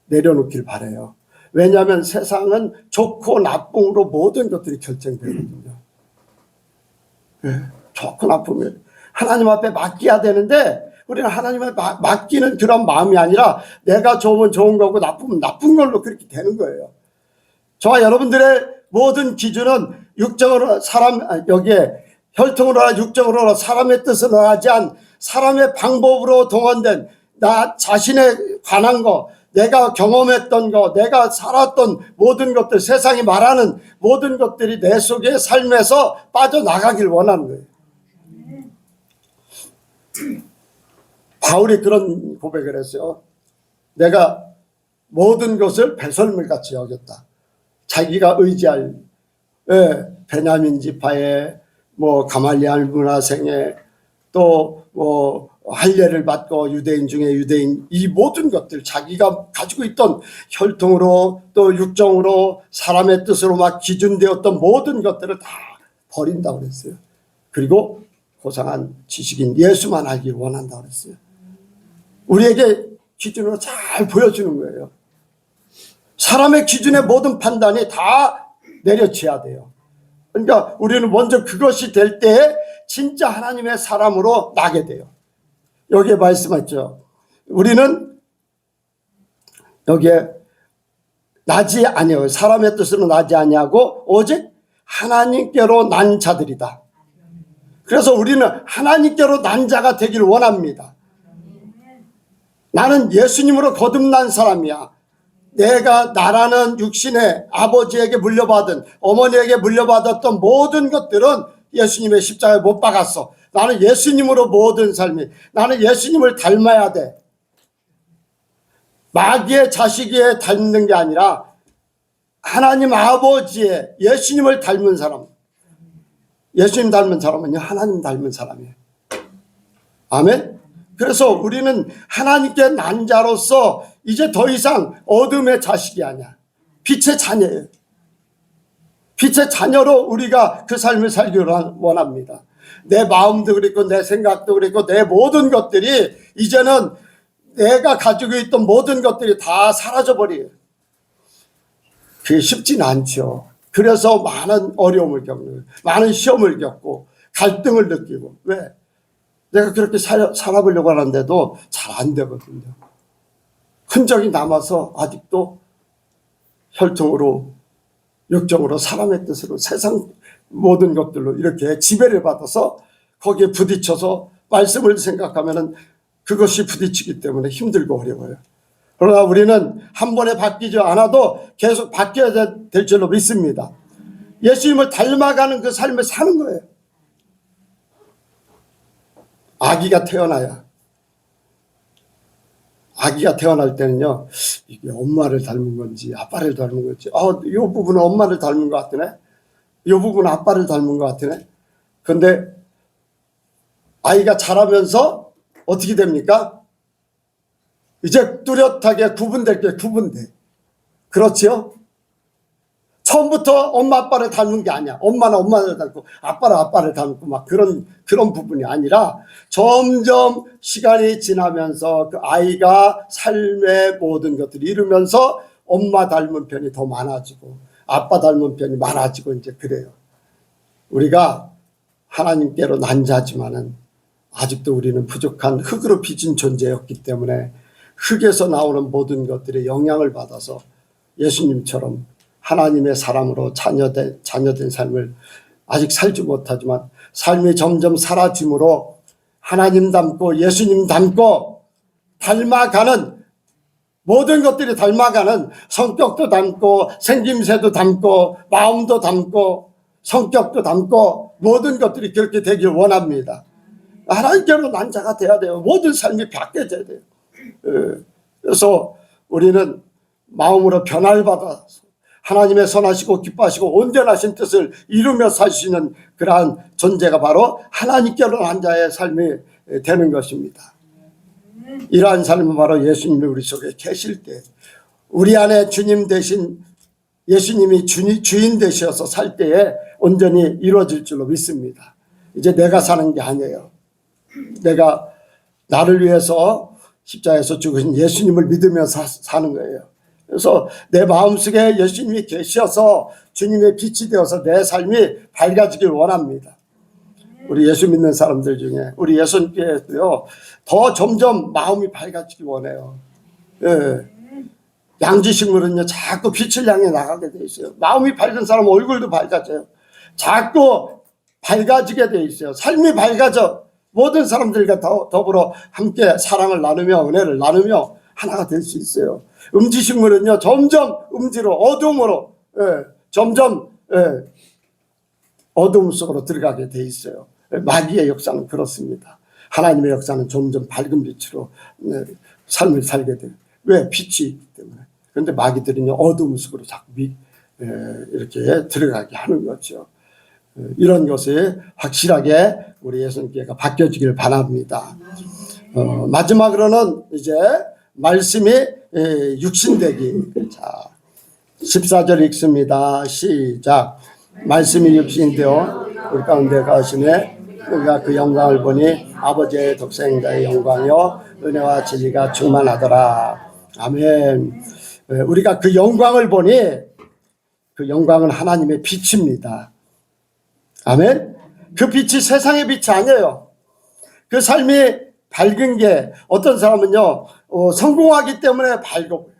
내려놓길 바라요. 왜냐하면 세상은 좋고 나쁨으로 모든 것들이 결정되거든요. 네, 좋고 나쁨이 하나님 앞에 맡겨야 되는데 우리는 하나님을 맡기는 그런 마음이 아니라 내가 좋으면 좋은 거고 나쁘면 나쁜 걸로 그렇게 되는 거예요. 저와 여러분들의 모든 기준은 육정으로 여기에 혈통으로나 육정으로나 사람의 뜻으로 하지 않은 사람의 방법으로 동원된 나 자신에 관한 거, 내가 경험했던 거, 내가 살았던 모든 것들, 세상이 말하는 모든 것들이 내 속의 삶에서 빠져나가길 원하는 거예요. 바울이 그런 고백을 했어요. 내가 모든 것을 배설물같이 여겼다. 자기가 의지할 베냐민 지파에 가말리알 문화생에 또 할례를 받고 유대인 중에 유대인, 이 모든 것들 자기가 가지고 있던 혈통으로 또 육정으로 사람의 뜻으로 막 기준되었던 모든 것들을 다 버린다고 그랬어요. 그리고 고상한 지식인 예수만 알기를 원한다고 그랬어요. 우리에게 기준으로 잘 보여주는 거예요. 사람의 기준의 모든 판단이 다 내려쳐야 돼요. 그러니까 우리는 먼저 그것이 될 때 진짜 하나님의 사람으로 나게 돼요. 여기에 말씀하죠. 우리는 여기에 나지 아니하고 사람의 뜻으로 나지 아니하고 오직 하나님께로 난 자들이다. 그래서 우리는 하나님께로 난 자가 되길 원합니다. 나는 예수님으로 거듭난 사람이야. 내가 나라는 육신의 아버지에게 물려받은, 어머니에게 물려받았던 모든 것들은 예수님의 십자가에 못 박았어. 나는 예수님으로 모든 삶이, 나는 예수님을 닮아야 돼. 마귀의 자식에 닮는 게 아니라 하나님 아버지의 예수님을 닮은 사람. 예수님 닮은 사람은요, 하나님 닮은 사람이에요. 아멘? 그래서 우리는 하나님께 난 자로서 이제 더 이상 어둠의 자식이 아니야. 빛의 자녀예요. 빛의 자녀로 우리가 그 삶을 살기를 원합니다. 내 마음도 그렇고 내 생각도 그렇고 내 모든 것들이 이제는 내가 가지고 있던 모든 것들이 다 사라져버려요. 그게 쉽진 않죠. 그래서 많은 어려움을 겪는, 많은 시험을 겪고 갈등을 느끼고. 왜? 내가 그렇게 살아보려고 하는데도 잘 안 되거든요. 흔적이 남아서 아직도 혈통으로, 육정으로, 사람의 뜻으로, 세상 모든 것들로 이렇게 지배를 받아서 거기에 부딪혀서 말씀을 생각하면은 그것이 부딪히기 때문에 힘들고 어려워요. 그러나 우리는 한 번에 바뀌지 않아도 계속 바뀌어야 될 줄로 믿습니다. 예수님을 닮아가는 그 삶을 사는 거예요. 아기가 태어날 때는요, 이게 엄마를 닮은 건지 아빠를 닮은 건지, 이 부분은 엄마를 닮은 것 같으네, 이 부분은 아빠를 닮은 것 같으네. 그런데 아이가 자라면서 어떻게 됩니까? 이제 뚜렷하게 구분돼. 그렇죠? 처음부터 엄마 아빠를 닮은 게 아니야. 엄마는 엄마를 닮고 아빠는 아빠를 닮고 막 그런 부분이 아니라 점점 시간이 지나면서 그 아이가 삶의 모든 것들을 이루면서 엄마 닮은 편이 더 많아지고 아빠 닮은 편이 많아지고 이제 그래요. 우리가 하나님께로 난 자지만은 아직도 우리는 부족한 흙으로 빚은 존재였기 때문에 흙에서 나오는 모든 것들에 영향을 받아서 예수님처럼 하나님의 사람으로 자녀된 삶을 아직 살지 못하지만 삶이 점점 사라짐으로 하나님 닮고 예수님 닮고 닮아가는 모든 것들이 닮아가는 성격도 닮고 생김새도 닮고 마음도 닮고 성격도 닮고 모든 것들이 그렇게 되길 원합니다. 하나님께로 난 자가 돼야 돼요. 모든 삶이 바뀌어져야 돼요. 그래서 우리는 마음으로 변화를 받아서 하나님의 선하시고 기뻐하시고 온전하신 뜻을 이루며 살 수 있는 그러한 존재가 바로 하나님께로 난 자의 삶이 되는 것입니다. 이러한 삶은 바로 예수님이 우리 속에 계실 때 우리 안에 주님 대신 예수님이 주인 되셔서 살 때에 온전히 이루어질 줄로 믿습니다. 이제 내가 사는 게 아니에요. 내가 나를 위해서 십자가에서 죽으신 예수님을 믿으며 사는 거예요. 그래서 내 마음속에 예수님이 계셔서 주님의 빛이 되어서 내 삶이 밝아지길 원합니다. 우리 예수 믿는 사람들 중에 우리 예수님께도요 더 점점 마음이 밝아지길 원해요. 예. 양지식물은요 자꾸 빛을 향해 나가게 돼 있어요. 마음이 밝은 사람 얼굴도 밝아져요. 자꾸 밝아지게 돼 있어요. 삶이 밝아져. 모든 사람들과 더불어 함께 사랑을 나누며 은혜를 나누며 하나가 될 수 있어요. 음지식물은요 점점 음지로 어둠으로 점점 어둠 속으로 들어가게 돼 있어요. 마귀의 역사는 그렇습니다. 하나님의 역사는 점점 밝은 빛으로 삶을 살게 돼요. 왜? 빛이 있기 때문에. 그런데 마귀들은요 어둠 속으로 자꾸 이렇게 들어가게 하는 거죠. 이런 것이 확실하게 우리 예수님께가 바뀌어지길 바랍니다. 마지막으로는 이제 말씀이 육신되기. 자, 14절 읽습니다. 시작. 말씀이 육신되어 우리 가운데 가시네. 우리가 그 영광을 보니 아버지의 독생자의 영광이요 은혜와 진리가 충만하더라. 아멘. 우리가 그 영광을 보니 그 영광은 하나님의 빛입니다. 아멘. 그 빛이 세상의 빛이 아니에요. 그 삶이 밝은 게 어떤 사람은요 성공하기 때문에 밝고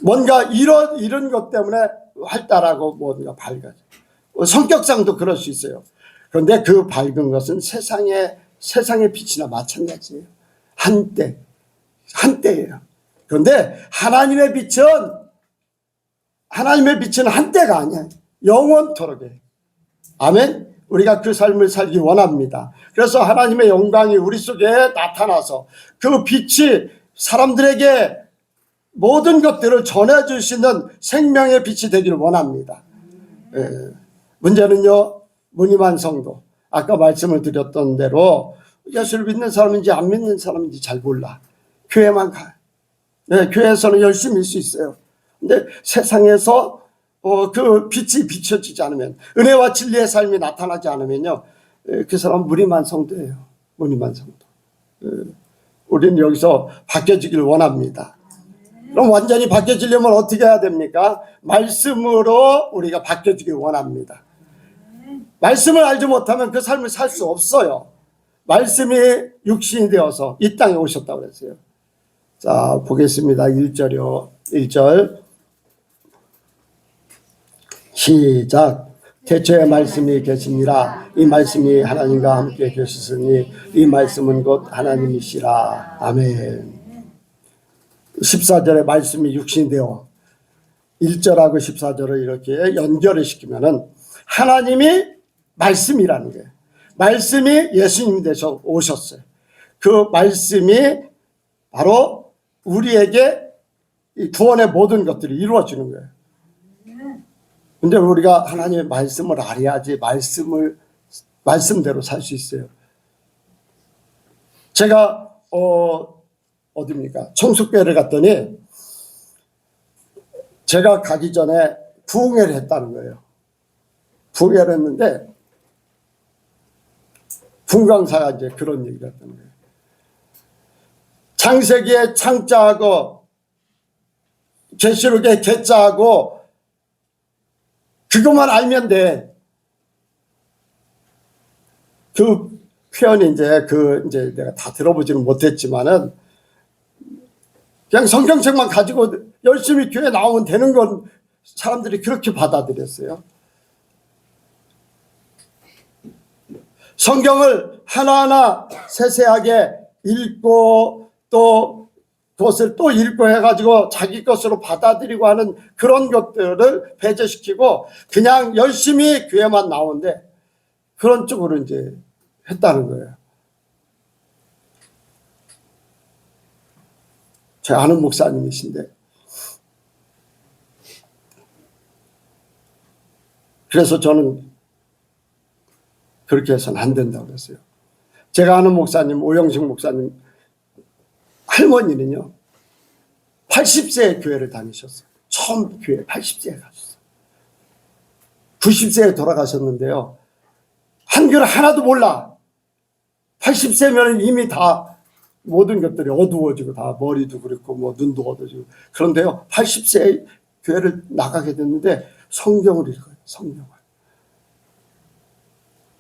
뭔가 이런 것 때문에 활달하고 뭔가 밝아져. 성격상도 그럴 수 있어요. 그런데 그 밝은 것은 세상의 빛이나 마찬가지예요. 한때예요. 그런데 하나님의 빛은 한때가 아니에요. 영원토록이에요. 아멘. 우리가 그 삶을 살기 원합니다. 그래서 하나님의 영광이 우리 속에 나타나서 그 빛이 사람들에게 모든 것들을 전해줄 수 있는 생명의 빛이 되기를 원합니다. 문제는요 무늬만 성도 아까 말씀을 드렸던 대로 예수를 믿는 사람인지 안 믿는 사람인지 잘 몰라. 교회만 가요. 교회에서는 열심히 할 수 있어요. 근데 세상에서 그 빛이 비춰지지 않으면, 은혜와 진리의 삶이 나타나지 않으면요, 그 사람은 무늬만 성도예요. 무늬만 성도. 우리는 여기서 바뀌어지길 원합니다. 그럼 완전히 바뀌어지려면 어떻게 해야 됩니까? 말씀으로 우리가 바뀌어지길 원합니다. 말씀을 알지 못하면 그 삶을 살 수 없어요. 말씀이 육신이 되어서 이 땅에 오셨다고 그랬어요. 자, 보겠습니다. 1절이요. 1절. 시작. 태초에 말씀이 계시니라. 이 말씀이 하나님과 함께 계셨으니 이 말씀은 곧 하나님이시라. 아멘. 14절에 말씀이 육신이 되어 1절하고 14절을 이렇게 연결을 시키면은 하나님이 말씀이라는 거예요. 말씀이 예수님이 되셔 오셨어요. 그 말씀이 바로 우리에게 이 구원의 모든 것들이 이루어지는 거예요. 근데 우리가 하나님의 말씀을 알아야지 말씀대로 살 수 있어요. 제가 어디입니까? 청숙교회를 갔더니 제가 가기 전에 부흥회를 했다는 거예요. 부흥회를 했는데 분강사가 이제 그런 얘기를 했다는 거예요. 창세기의 창자하고 계시록의 계자하고 그것만 알면 돼. 그 표현이 이제 내가 다 들어보지는 못했지만은 그냥 성경책만 가지고 열심히 교회 나오면 되는 건 사람들이 그렇게 받아들였어요. 성경을 하나하나 세세하게 읽고 또 그것을 또 읽고 해가지고 자기 것으로 받아들이고 하는 그런 것들을 배제시키고 그냥 열심히 교회만 나오는데 그런 쪽으로 이제 했다는 거예요. 제 아는 목사님이신데 그래서 저는 그렇게 해서는 안 된다고 그랬어요. 제가 아는 목사님 오영식 목사님 할머니는요 80세에 교회를 다니셨어요. 처음 교회 80세에 가셨어요. 90세에 돌아가셨는데요 한글 하나도 몰라. 80세면 이미 다 모든 것들이 어두워지고 다 머리도 그렇고 뭐 눈도 어두워지고 그런데요 80세에 교회를 나가게 됐는데 성경을 읽어요. 성경을.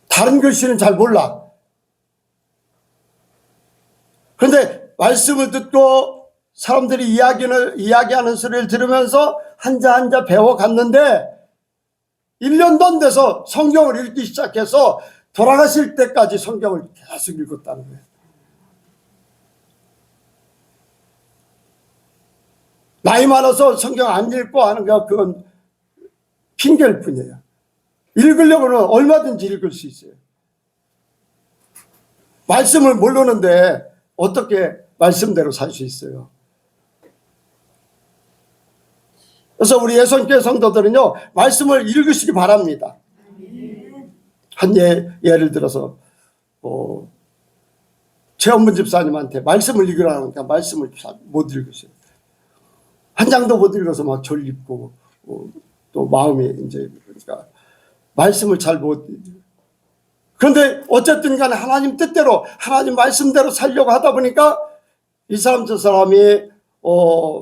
다른 글씨는 잘 몰라. 그런데 말씀을 듣고 사람들이 이야기하는 소리를 들으면서 한자 한자 배워갔는데 1년도 안 돼서 성경을 읽기 시작해서 돌아가실 때까지 성경을 계속 읽었다는 거예요. 나이 많아서 성경 안 읽고 하는 거 그건 핑계일 뿐이에요. 읽으려고는 얼마든지 읽을 수 있어요. 말씀을 모르는데 어떻게 말씀대로 살 수 있어요? 그래서 우리 예선교회 성도들은요 말씀을 읽으시기 바랍니다. 한 예를 들어서 최원문 집사님한테 말씀을 읽으라니까 말씀을 못 읽으세요. 한 장도 못 읽어서 막 졸립고 또 마음이 이제 그러니까 말씀을 잘 못. 그런데 어쨌든 간에 하나님 뜻대로 하나님 말씀대로 살려고 하다 보니까 이 사람 저 사람이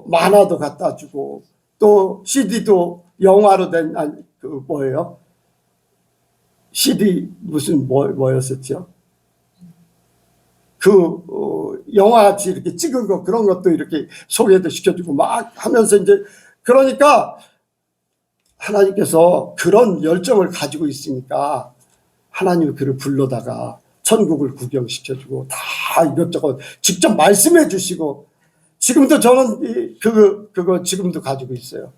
만화도 갖다 주고 또 CD도 영화로 된 그 뭐예요? CD 무슨 뭐였었죠? 그 영화같이 이렇게 찍은 거 그런 것도 이렇게 소개도 시켜주고 막 하면서 이제 그러니까 하나님께서 그런 열정을 가지고 있으니까 하나님이 그를 불러다가 천국을 구경시켜주고 다 이것저것 직접 말씀해 주시고 지금도 저는 그거 지금도 가지고 있어요.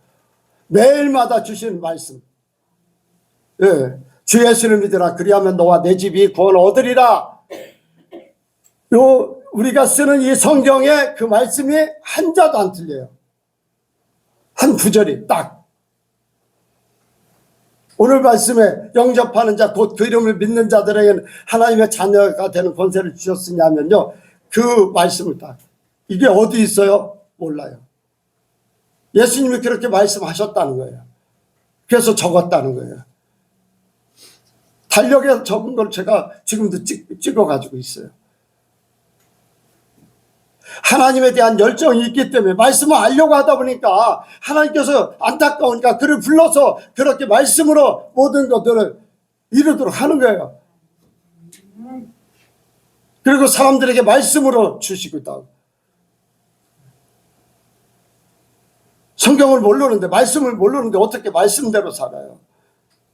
매일마다 주시는 말씀. 예, 주 예수를 믿으라 그리하면 너와 내 집이 구원을 얻으리라. 우리가 쓰는 이 성경에 그 말씀이 한자도 안 틀려요. 한 구절이 딱. 오늘 말씀에 영접하는 자 곧 그 이름을 믿는 자들에게는 하나님의 자녀가 되는 권세를 주셨으냐면요 그 말씀을 딱 이게 어디 있어요? 몰라요. 예수님이 그렇게 말씀하셨다는 거예요. 그래서 적었다는 거예요. 달력에 적은 걸 제가 지금도 찍어가지고 있어요. 하나님에 대한 열정이 있기 때문에 말씀을 알려고 하다 보니까 하나님께서 안타까우니까 그를 불러서 그렇게 말씀으로 모든 것들을 이루도록 하는 거예요. 그리고 사람들에게 말씀으로 주시고 있다고. 성경을 모르는데, 말씀을 모르는데 어떻게 말씀대로 살아요?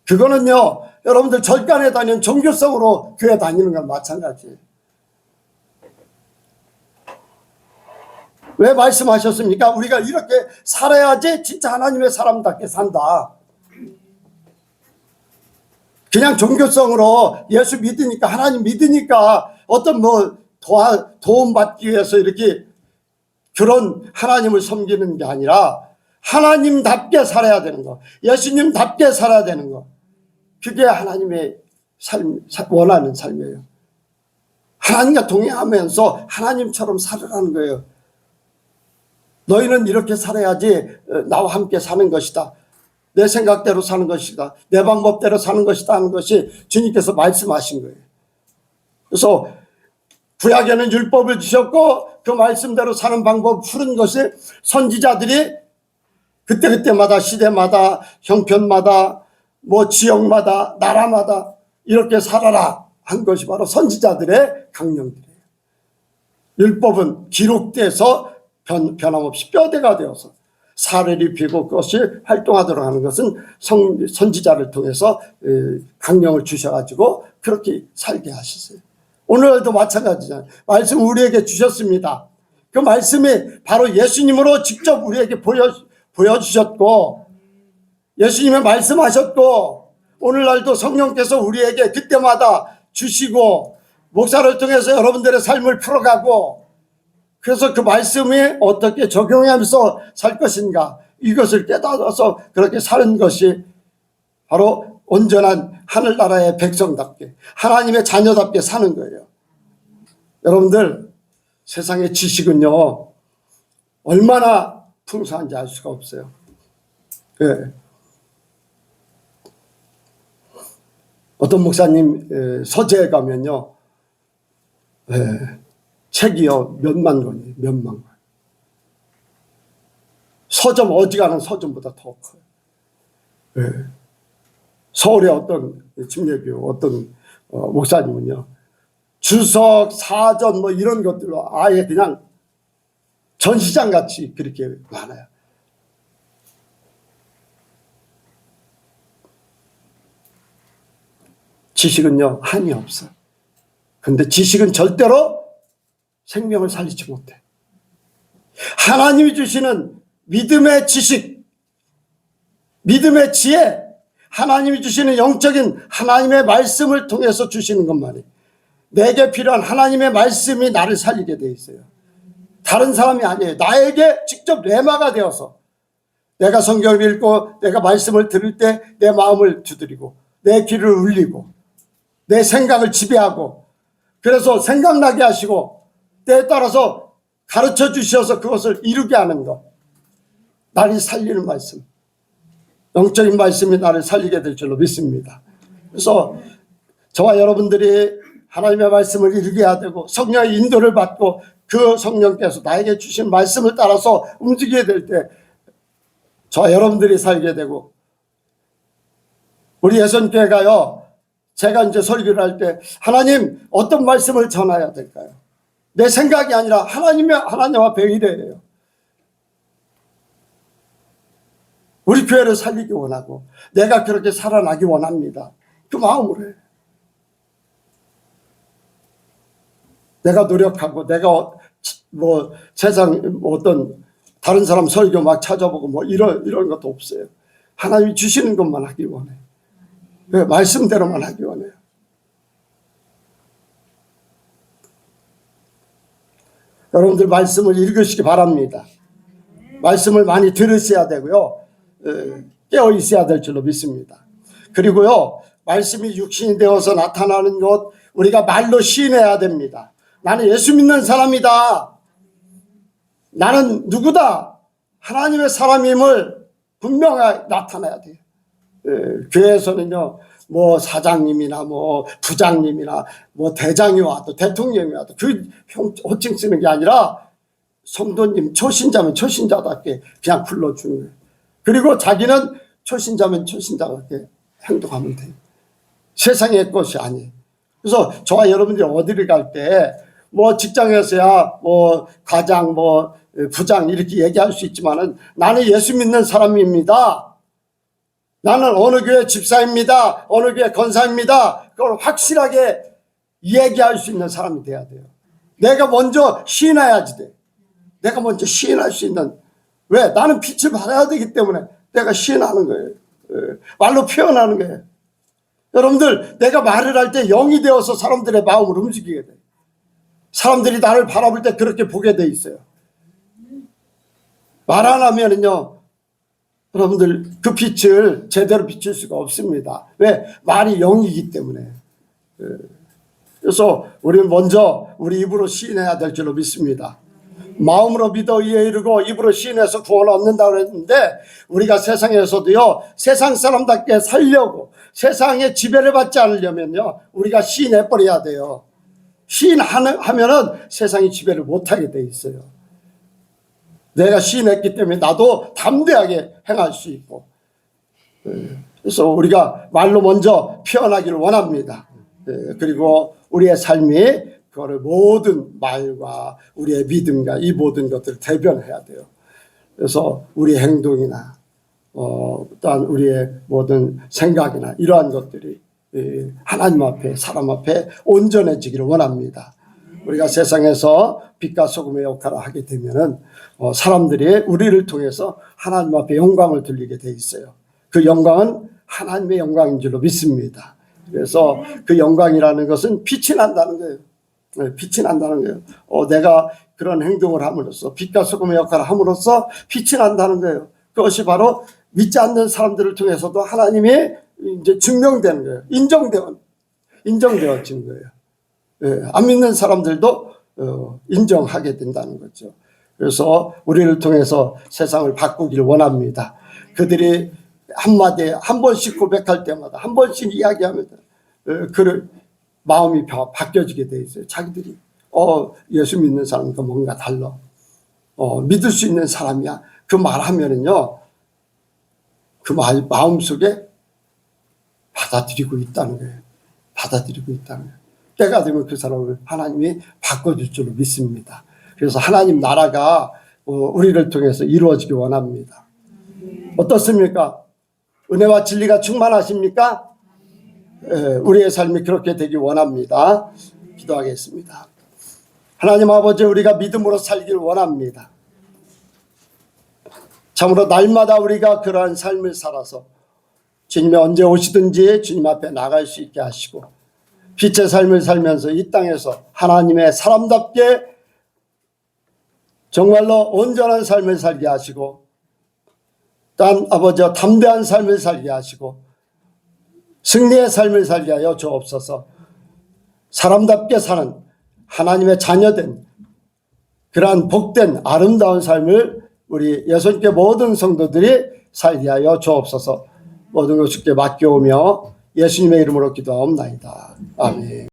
그거는요, 여러분들 절간에 다니는 종교성으로 교회 다니는 건 마찬가지예요. 왜 말씀하셨습니까? 우리가 이렇게 살아야지 진짜 하나님의 사람답게 산다. 그냥 종교성으로 예수 믿으니까, 하나님 믿으니까 어떤 도움받기 위해서 이렇게 그런 하나님을 섬기는 게 아니라 하나님답게 살아야 되는 거, 예수님답게 살아야 되는 거, 그게 하나님의 원하는 삶이에요. 하나님과 동행하면서 하나님처럼 살아가는 거예요. 너희는 이렇게 살아야지 나와 함께 사는 것이다. 내 생각대로 사는 것이다. 내 방법대로 사는 것이다 하는 것이 주님께서 말씀하신 거예요. 그래서 구약에는 율법을 주셨고 그 말씀대로 사는 방법을 푸는 것이 선지자들이 그때마다 시대마다 형편마다 지역마다 나라마다 이렇게 살아라 한 것이 바로 선지자들의 강령들이에요. 율법은 기록돼서 변함없이 뼈대가 되어서 살을 입히고 그것이 활동하도록 하는 것은 선지자를 통해서 강령을 주셔가지고 그렇게 살게 하셨어요. 오늘도 마찬가지잖아요. 말씀 우리에게 주셨습니다. 그 말씀이 바로 예수님으로 직접 우리에게 보여주셨고 예수님이 말씀하셨고 오늘날도 성령께서 우리에게 그때마다 주시고 목사를 통해서 여러분들의 삶을 풀어가고 그래서 그 말씀이 어떻게 적용하면서 살 것인가 이것을 깨달아서 그렇게 사는 것이 바로 온전한 하늘나라의 백성답게 하나님의 자녀답게 사는 거예요. 여러분들 세상의 지식은요 얼마나 풍성한지 알 수가 없어요. 예. 어떤 목사님 서재에 가면요 책이요 몇만 권이에요. 몇만 권. 서점 어지간한 서점보다 더 커요. 예. 서울의 어떤 침례교 어떤 목사님은요 주석 사전 이런 것들로 아예 그냥 전시장 같이 그렇게 많아요. 지식은요 한이 없어. 근데 지식은 절대로 생명을 살리지 못해. 하나님이 주시는 믿음의 지식, 믿음의 지혜, 하나님이 주시는 영적인 하나님의 말씀을 통해서 주시는 것만이 내게 필요한 하나님의 말씀이 나를 살리게 돼 있어요. 다른 사람이 아니에요. 나에게 직접 뇌마가 되어서 내가 성경을 읽고 내가 말씀을 들을 때 내 마음을 두드리고 내 귀를 울리고 내 생각을 지배하고 그래서 생각나게 하시고 때에 따라서 가르쳐 주셔서 그것을 이루게 하는 것. 나를 살리는 말씀. 영적인 말씀이 나를 살리게 될 줄로 믿습니다. 그래서 저와 여러분들이 하나님의 말씀을 이루게 해야 되고 성령의 인도를 받고 그 성령께서 나에게 주신 말씀을 따라서 움직이게 될 때 저와 여러분들이 살게 되고 우리 예선교회가요 제가 이제 설교를 할 때 하나님 어떤 말씀을 전해야 될까요? 내 생각이 아니라 하나님 앞에 의뢰해요. 우리 교회를 살리기 원하고 내가 그렇게 살아나기 원합니다. 그 마음으로 해요. 내가 노력하고 내가 세상 어떤 다른 사람 설교 막 찾아보고 이런 것도 없어요. 하나님이 주시는 것만 하기 원해요. 말씀대로만 하기 원해요. 여러분들 말씀을 읽으시기 바랍니다. 말씀을 많이 들으셔야 되고요. 깨어 있어야 될 줄로 믿습니다. 그리고요. 말씀이 육신이 되어서 나타나는 것 우리가 말로 시인해야 됩니다. 나는 예수 믿는 사람이다. 나는 누구다. 하나님의 사람임을 분명하게 나타내야 돼요. 교회에서는요, 뭐 사장님이나 뭐 부장님이나 뭐 대장이 와도 대통령이 와도 그 호칭 쓰는 게 아니라 성도님 초신자면 초신자답게 그냥 불러주는 거예요. 그리고 자기는 초신자면 초신자답게 행동하면 돼요. 세상의 것이 아니에요. 그래서 저와 여러분들이 어디를 갈 때 뭐 직장에서야 뭐 과장 뭐 부장 이렇게 얘기할 수 있지만은 나는 예수 믿는 사람입니다. 나는 어느 교회 집사입니다. 어느 교회 권사입니다. 그걸 확실하게 얘기할 수 있는 사람이 돼야 돼요. 내가 먼저 시인해야지 돼. 내가 먼저 시인할 수 있는, 왜? 나는 빛을 발해야 되기 때문에 내가 시인하는 거예요. 말로 표현하는 거예요. 여러분들, 내가 말을 할 때 영이 되어서 사람들의 마음을 움직이게 돼요. 사람들이 나를 바라볼 때 그렇게 보게 돼 있어요. 말 안 하면은요, 여러분들 그 빛을 제대로 비출 수가 없습니다. 왜? 말이 영이기 때문에. 그래서 우리는 먼저 우리 입으로 시인해야 될 줄로 믿습니다. 마음으로 믿어 이에 이르고 입으로 시인해서 구원을 얻는다고 그랬는데, 우리가 세상에서도요, 세상 사람답게 살려고 세상의 지배를 받지 않으려면요, 우리가 시인해버려야 돼요. 시인하면은 세상이 지배를 못하게 돼 있어요. 내가 시인했기 때문에 나도 담대하게 행할 수 있고. 그래서 우리가 말로 먼저 표현하기를 원합니다. 그리고 우리의 삶이 그거를 모든 말과 우리의 믿음과 이 모든 것들을 대변해야 돼요. 그래서 우리의 행동이나 또한 우리의 모든 생각이나 이러한 것들이 하나님 앞에 사람 앞에 온전해지기를 원합니다. 우리가 세상에서 빛과 소금의 역할을 하게 되면은 사람들이 우리를 통해서 하나님 앞에 영광을 돌리게 돼 있어요. 그 영광은 하나님의 영광인 줄로 믿습니다. 그래서 그 영광이라는 것은 빛이 난다는 거예요. 빛이 난다는 거예요. 내가 그런 행동을 함으로써 빛과 소금의 역할을 함으로써 빛이 난다는 거예요. 그것이 바로 믿지 않는 사람들을 통해서도 하나님이 이제 증명되는 거예요. 인정되어지는 거예요. 안 믿는 사람들도 인정하게 된다는 거죠. 그래서 우리를 통해서 세상을 바꾸기를 원합니다. 그들이 한마디에 한 번씩 고백할 때마다 한 번씩 이야기하면 그 마음이 바뀌어지게 돼 있어요. 자기들이 예수 믿는 사람과 뭔가 달라. 믿을 수 있는 사람이야. 그 말하면은요, 그 마음속에 받아들이고 있다는 거예요. 받아들이고 있다는 거예요. 때가 되면 그 사람을 하나님이 바꿔줄 줄로 믿습니다. 그래서 하나님 나라가 우리를 통해서 이루어지기 원합니다. 어떻습니까? 은혜와 진리가 충만하십니까? 우리의 삶이 그렇게 되기 원합니다. 기도하겠습니다. 하나님 아버지, 우리가 믿음으로 살기를 원합니다. 참으로 날마다 우리가 그러한 삶을 살아서 주님이 언제 오시든지 주님 앞에 나갈 수 있게 하시고, 빛의 삶을 살면서 이 땅에서 하나님의 사람답게 정말로 온전한 삶을 살게 하시고, 또한 아버지와 담대한 삶을 살게 하시고 승리의 삶을 살게 하여 주옵소서. 사람답게 사는 하나님의 자녀된 그러한 복된 아름다운 삶을 우리 예수님께 모든 성도들이 살게 하여 주옵소서. 모든 것 주께 맡겨오며 예수님의 이름으로 기도하옵나이다. 아멘.